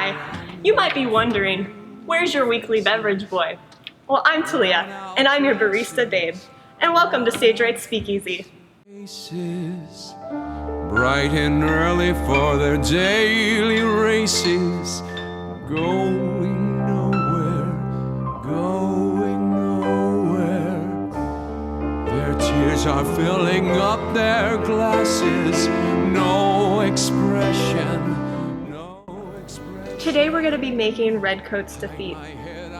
Hi, you might be wondering, where's your weekly beverage boy? Well, I'm Talia, and I'm your barista babe, and welcome to Stage Right's Speakeasy. Bright and early for their daily races, going nowhere, going nowhere. Their tears are filling up their glasses, no expression. Today we're going to be making redcoats defeat.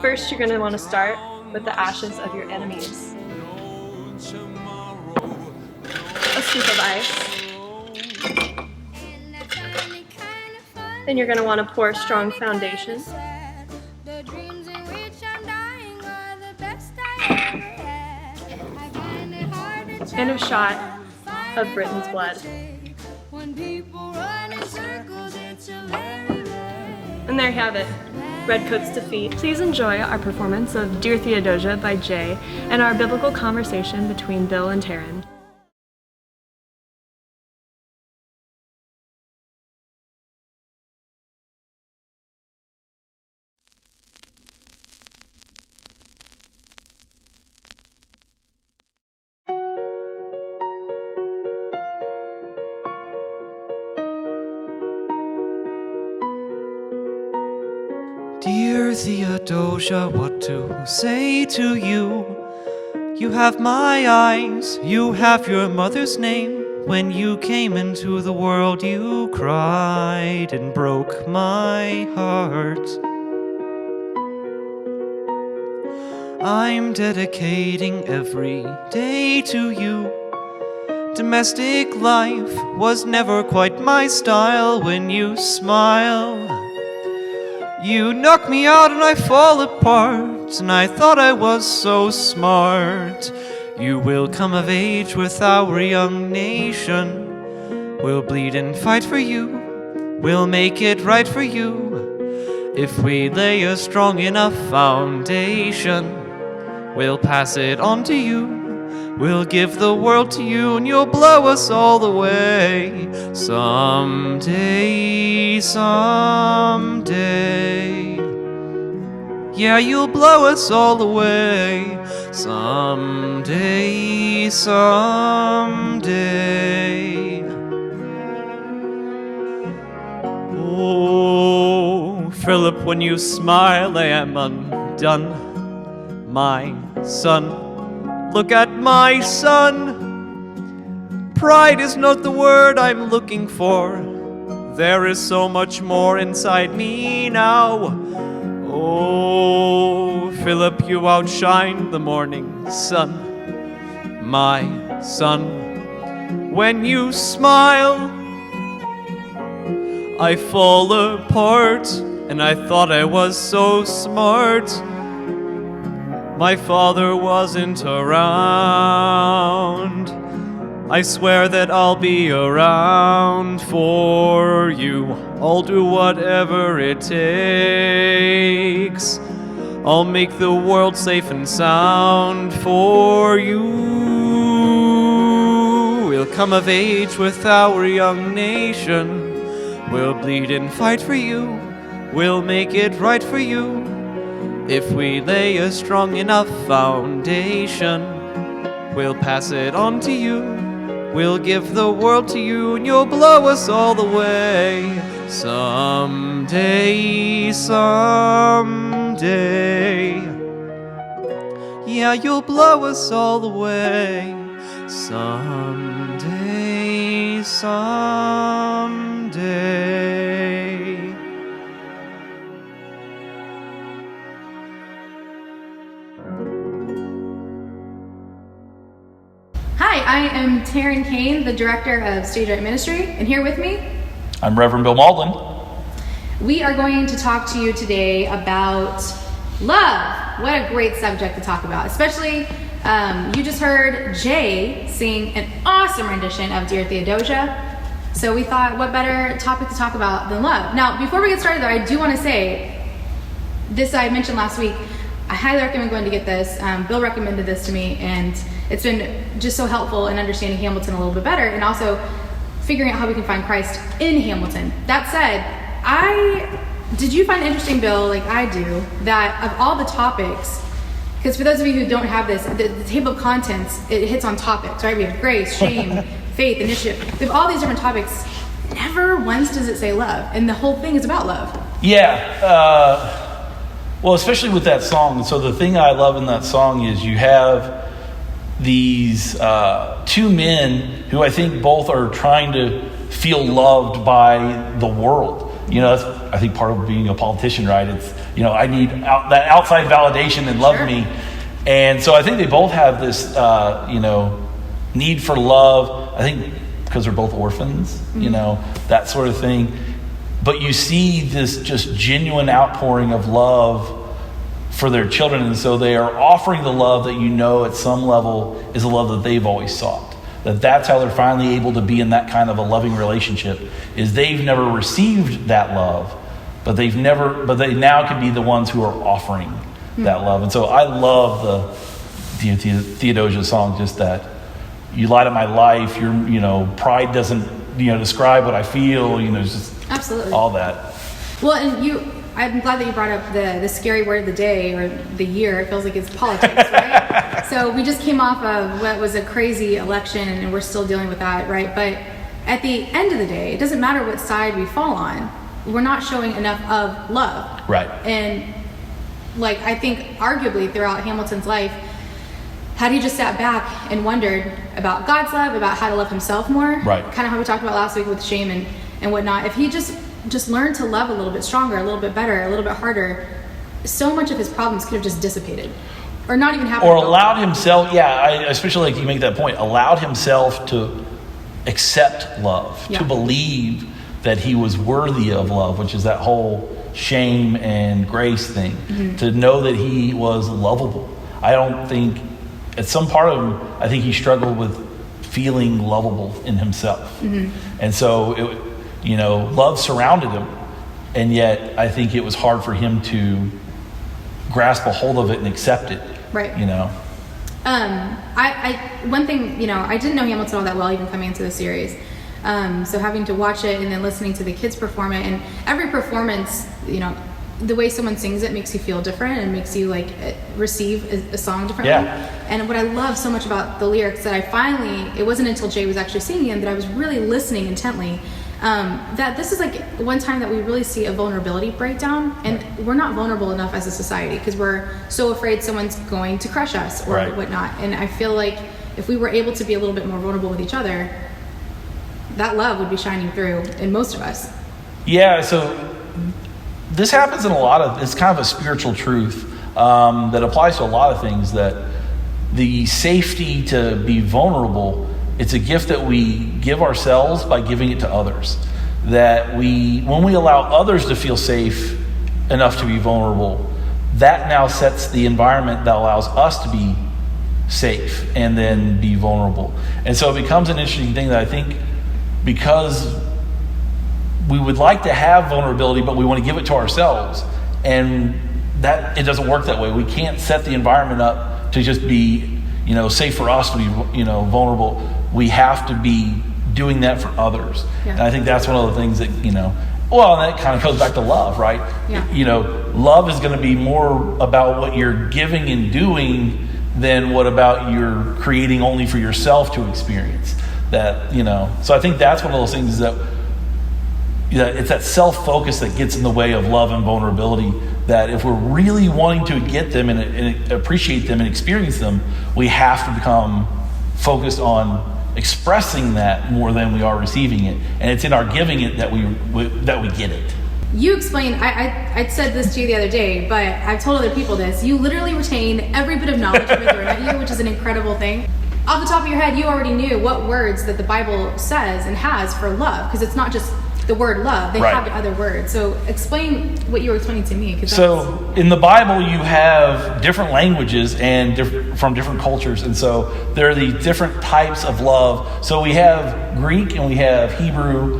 First, you're going to want to start with the ashes of your enemies. A scoop of ice. Then you're going to want to pour a strong foundation. And a shot of Britain's blood. And there you have it, Redcoats defeat. Please enjoy our performance of Dear Theodosia by Jay and our biblical conversation between Bill and Taryn. Dear Theodosia, what to say to you? You have my eyes, you have your mother's name. When you came into the world, you cried and broke my heart. I'm dedicating every day to you. Domestic life was never quite my style. When you smile, you knock me out and I fall apart, and I thought I was so smart. You will come of age with our young nation. We'll bleed and fight for you. We'll make it right for you. If we lay a strong enough foundation, we'll pass it on to you. We'll give the world to you and you'll blow us all the way. Someday, someday. Yeah, you'll blow us all the way. Someday, someday. Oh, Philip, when you smile, I am undone. My son, look at my son. Pride is not the word I'm looking for. There is so much more inside me now. Oh, Philip, you outshine the morning sun. My son, when you smile, I fall apart, and I thought I was so smart. My father wasn't around. I swear that I'll be around for you. I'll do whatever it takes. I'll make the world safe and sound for you. We'll come of age with our young nation. We'll bleed and fight for you. We'll make it right for you. If we lay a strong enough foundation, we'll pass it on to you. We'll give the world to you and you'll blow us all the way. Someday, someday. Yeah, you'll blow us all the way. Someday, someday. Hi, I am Taryn Kane, the Director of Stage Right Ministry, and here with me, I'm Reverend Bill Maudlin. we are going to talk to you today about love. What a great subject to talk about, especially you just heard Jay sing an awesome rendition of Dear Theodosia, so we thought what better topic to talk about than love. Now, before we get started though, I do want to say, this I mentioned last week, I highly recommend going to get this. Bill recommended this to me, and it's been just so helpful in understanding Hamilton a little bit better, and also figuring out how we can find Christ in Hamilton. That said, I did you find it interesting, Bill, like I do, that of all the topics, because for those of you who don't have this, the table of contents, it hits on topics, right? We have grace, shame, faith, initiative. We have all these different topics. Never once does it say love, and the whole thing is about love. Yeah. Well, especially with that song. So the thing I love in that song is you have these two men who I think both are trying to feel loved by the world. You know, that's, I think, part of being a politician, right? It's, you know, I need that outside validation and love me. And so I think they both have this, need for love. I think because they're both orphans, you know, that sort of thing. But you see this just genuine outpouring of love for their children. And so they are offering the love that, you know, at some level is a love that they've always sought. That's how they're finally able to be in that kind of a loving relationship, is they've never received that love, but they now can be the ones who are offering that love. And so I love the Theodosia song, just that you light up my life, pride doesn't, describe what I feel, just absolutely all that. Well, and I'm glad that you brought up the scary word of the day or the year. It feels like it's politics, right? So we just came off of what was a crazy election, and we're still dealing with that, right? But at the end of the day, it doesn't matter what side we fall on. We're not showing enough of love. Right. And I think arguably throughout Hamilton's life, had he just sat back and wondered about God's love, about how to love himself more, right, kind of how we talked about last week with shame and whatnot, if he just learned to love a little bit stronger, a little bit better, a little bit harder, so much of his problems could have just dissipated. Or not even happened. Or allowed himself, especially like you make that point, allowed himself to accept love, to believe that he was worthy of love, which is that whole shame and grace thing, to know that he was lovable. I don't think, at some part of him, I think he struggled with feeling lovable in himself. And so, love surrounded him, and yet I think it was hard for him to grasp a hold of it and accept it. Right. One thing, I didn't know Hamilton all that well even coming into the series. So having to watch it and then listening to the kids perform it, and every performance, the way someone sings it makes you feel different and makes you receive a song differently. Yeah. And what I love so much about the lyrics that it wasn't until Jay was actually singing them that I was really listening intently. That this is one time that we really see a vulnerability breakdown, and we're not vulnerable enough as a society because we're so afraid someone's going to crush us or whatnot. And I feel like if we were able to be a little bit more vulnerable with each other, that love would be shining through in most of us. Yeah, so this happens in it's kind of a spiritual truth that applies to a lot of things, that the safety to be vulnerable, it's a gift that we give ourselves by giving it to others. That when we allow others to feel safe enough to be vulnerable, that now sets the environment that allows us to be safe and then be vulnerable. And so it becomes an interesting thing that I think, because we would like to have vulnerability, but we want to give it to ourselves, and that it doesn't work that way. We can't set the environment up to just be, safe for us to be, vulnerable. We have to be doing that for others. Yeah. And I think that's one of the things that, and that kind of goes back to love, right? Yeah. Love is going to be more about what you're giving and doing than what about you're creating only for yourself to experience. That, so I think that's one of those things that it's that self-focus that gets in the way of love and vulnerability, that if we're really wanting to get them and appreciate them and experience them, we have to become focused on expressing that more than we are receiving it. And it's in our giving it that we get it. You explained, I said this to you the other day, but I've told other people this. You literally retain every bit of knowledge ever thrown at you, which is an incredible thing. Off the top of your head, you already knew what words that the Bible says and has for love, because it's not just the word love. They have other words. So explain what you were explaining to me. So in the Bible, you have different languages and from different cultures. And so there are these different types of love. So we have Greek and we have Hebrew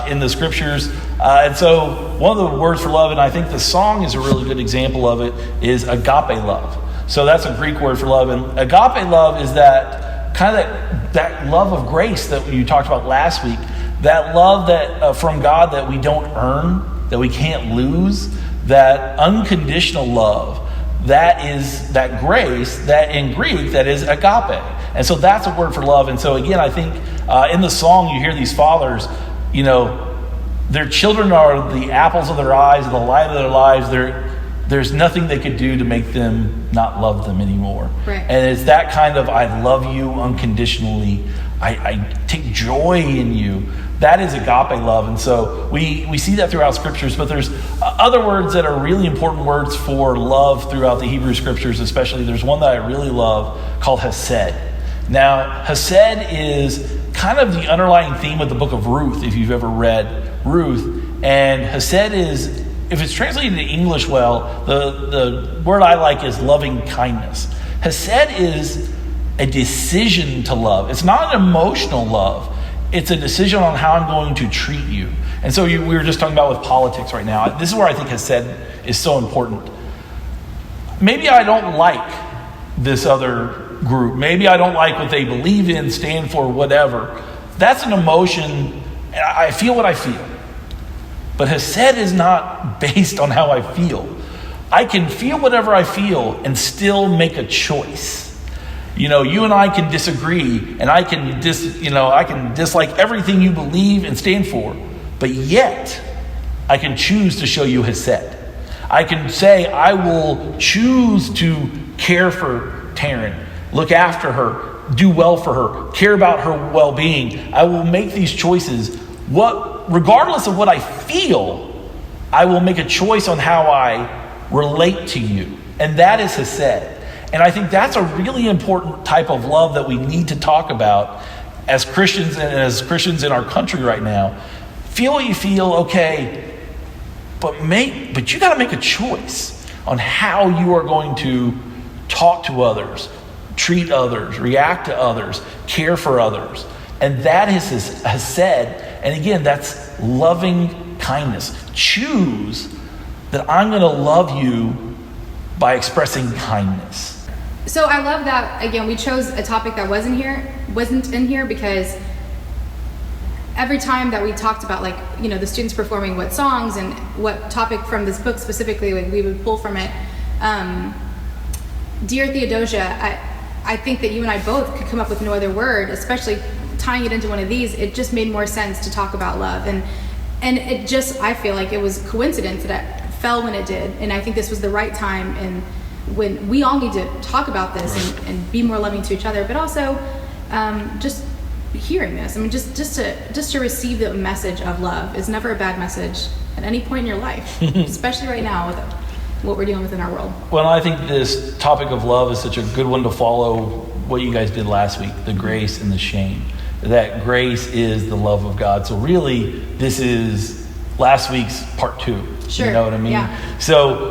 in the scriptures. And so one of the words for love, and I think the song is a really good example of it, is agape love. So that's a Greek word for love. And agape love is that kind of that love of grace that you talked about last week. That love that from God that we don't earn, that we can't lose, that unconditional love, that is that grace, that in Greek, that is agape. And so that's a word for love. And so again, I think in the song you hear these fathers, their children are the apples of their eyes and the light of their lives. There's nothing they could do to make them not love them anymore. Right. And it's that kind of, I love you unconditionally. I take joy in you. That is agape love. And so we see that throughout scriptures, but there's other words that are really important words for love throughout the Hebrew scriptures, especially. There's one that I really love called hesed. Now, hesed is kind of the underlying theme of the book of Ruth, if you've ever read Ruth. And hesed is, if it's translated into English well, the word I like is loving kindness. Hesed is a decision to love. It's not an emotional love. It's a decision on how I'm going to treat you. And so we were just talking about with politics right now. This is where I think hesed is so important. Maybe I don't like this other group. Maybe I don't like what they believe in, stand for, whatever. That's an emotion. I feel what I feel. But hesed is not based on how I feel. I can feel whatever I feel and still make a choice. You and I can disagree, and I can dislike everything you believe and stand for, but yet I can choose to show you hesed. I can say I will choose to care for Taryn, look after her, do well for her, care about her well-being. I will make these choices. Regardless of what I feel, I will make a choice on how I relate to you, and that is hesed. And I think that's a really important type of love that we need to talk about as Christians and as Christians in our country right now. Feel what you feel, okay, but you got to make a choice on how you are going to talk to others, treat others, react to others, care for others. And that is hesed. And again, that's loving kindness. Choose that I'm going to love you by expressing kindness. So I love that, again, we chose a topic that wasn't in here because every time that we talked about the students performing what songs and what topic from this book specifically, we would pull from it. Dear Theodosia, I think that you and I both could come up with no other word, especially tying it into one of these. It just made more sense to talk about love. And it just, I feel like it was coincidence that it fell when it did. And I think this was the right time, and when we all need to talk about this and be more loving to each other, but also just hearing this. I mean, just to receive the message of love is never a bad message at any point in your life, especially right now with what we're dealing with in our world. Well, I think this topic of love is such a good one to follow what you guys did last week, the grace and the shame. That grace is the love of God. So really, this is last week's part 2. Sure. You know what I mean? Yeah. So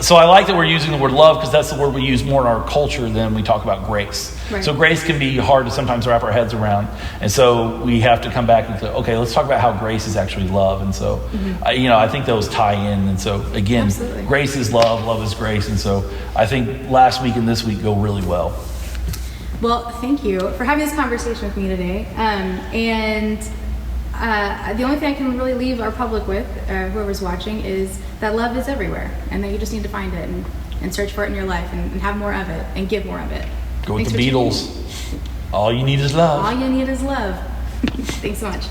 so I like that we're using the word love because that's the word we use more in our culture than we talk about grace. Right. So grace can be hard to sometimes wrap our heads around. And so we have to come back and say, okay, let's talk about how grace is actually love. And so, I think those tie in. And so again, Absolutely. Grace is love, love is grace. And so I think last week and this week go really well. Well, thank you for having this conversation with me today. The only thing I can really leave our public with, whoever's watching, is that love is everywhere, and that you just need to find it and search for it in your life and have more of it and give more of it. Go with the Beatles. All you need is love. All you need is love. Thanks so much.